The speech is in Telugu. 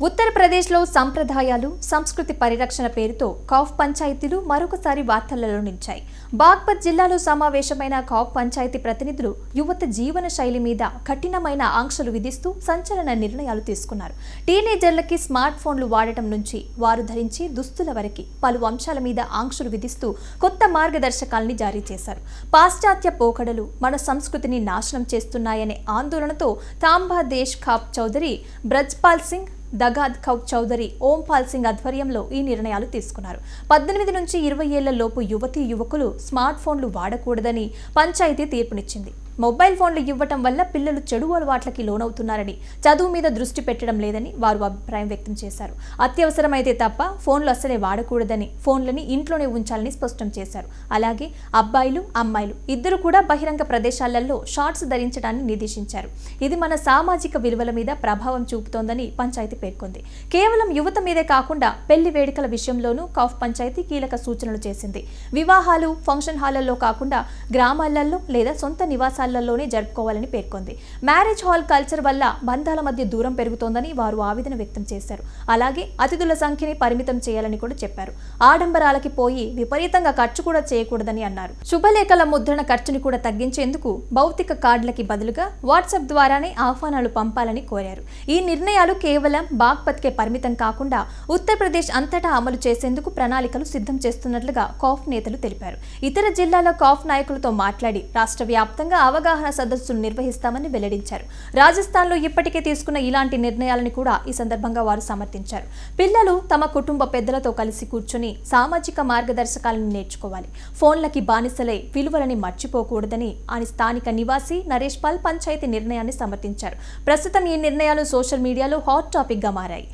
ఉత్తరప్రదేశ్లో సంప్రదాయాలు, సంస్కృతి పరిరక్షణ పేరుతో కాఫ్ పంచాయతీలు మరొకసారి వార్తలలో నిలిచాయి. బాగ్పత్ జిల్లాలో సమావేశమైన కాఫ్ పంచాయతీ ప్రతినిధులు యువత జీవన శైలి మీద కఠినమైన ఆంక్షలు విధిస్తూ సంచలన నిర్ణయాలు తీసుకున్నారు. టీనేజర్లకి స్మార్ట్ ఫోన్లు వాడటం నుంచి వారు ధరించే దుస్తుల వరకు పలు అంశాల మీద ఆంక్షలు విధిస్తూ కొత్త మార్గదర్శకాల్ని జారీ చేశారు. పాశ్చాత్య పోకడలు మన సంస్కృతిని నాశనం చేస్తున్నాయనే ఆందోళనతో తాంబా దేశ్ ఖాప్ చౌదరి, బ్రజ్పాల్ సింగ్, దగాద్ ఖౌప్ చౌదరి, ఓంపాల్ సింగ్ ఆధ్వర్యంలో ఈ నిర్ణయాలు తీసుకున్నారు. 18 నుంచి 20 ఏళ్ల లోపు యువతీ యువకులు స్మార్ట్ ఫోన్లు వాడకూడదని పంచాయతీ తీర్పునిచ్చింది. మొబైల్ ఫోన్లు ఇవ్వటం వల్ల పిల్లలు చెడు అలవాట్లకి లోనవుతున్నారని, చదువు మీద దృష్టి పెట్టడం లేదని వారు అభిప్రాయం వ్యక్తం చేశారు. అత్యవసరమైతే తప్ప ఫోన్లు అస్సలే వాడకూడదని, ఫోన్లని ఇంట్లోనే ఉంచాలని స్పష్టం చేశారు. అలాగే అబ్బాయిలు, అమ్మాయిలు ఇద్దరు కూడా బహిరంగ ప్రదేశాలలో షార్ట్స్ ధరించడాన్ని నిషేధించారు. ఇది మన సామాజిక విలువల మీద ప్రభావం చూపుతోందని పంచాయతీ పేర్కొంది. కేవలం యువత మీదే కాకుండా పెళ్లి వేడుకల విషయంలోనూ కాఫ్ పంచాయతీ కీలక సూచనలు చేసింది. వివాహాలు ఫంక్షన్ హాళ్లలో కాకుండా గ్రామాలలో లేదా సొంత నివాసాలలోనే జరుపుకోవాలని పేర్కొంది. మ్యారేజ్ హాల్ కల్చర్ వల్ల బంధాల మధ్య దూరం పెరుగుతోందని వారు ఆవేదన వ్యక్తం చేశారు. అలాగే అతిథుల సంఖ్యని పరిమితం చేయాలని కూడా చెప్పారు. ఆడంబరాలకి పోయి విపరీతంగా ఖర్చు కూడా చేయకూడదని అన్నారు. శుభలేఖల ముద్రణ ఖర్చుని కూడా తగ్గించేందుకు భౌతిక కార్డులకి బదులుగా వాట్సాప్ ద్వారానే ఆహ్వానాలు పంపాలని కోరారు. ఈ నిర్ణయాలు కేవలం బాగ్పత్కే పరిమితం కాకుండా ఉత్తరప్రదేశ్ అంతటా అమలు చేసేందుకు ప్రణాళికలు సిద్ధం చేస్తున్నట్లుగా కాఫ్ నేతలు తెలిపారు. ఇతర జిల్లాల కాఫ్ నాయకులతో మాట్లాడి రాష్ట్ర వ్యాప్తంగా అవగాహన సదస్సులు నిర్వహిస్తామని వెల్లడించారు. రాజస్థాన్లో ఇప్పటికే తీసుకున్న ఇలాంటి నిర్ణయాలను కూడా ఈ సందర్భంగా వారు సమర్థించారు. పిల్లలు తమ కుటుంబ పెద్దలతో కలిసి కూర్చొని సామాజిక మార్గదర్శకాలను నేర్చుకోవాలి. ఫోన్లకి బానిసలై విలువలని మర్చిపోకూడదని అని స్థానిక నివాసి నరేష్ పాల్ పంచాయతీ నిర్ణయాన్ని సమర్థించారు. ప్రస్తుతం ఈ నిర్ణయాలు సోషల్ మీడియాలో హాట్ టాపిక్ గా మారాయి.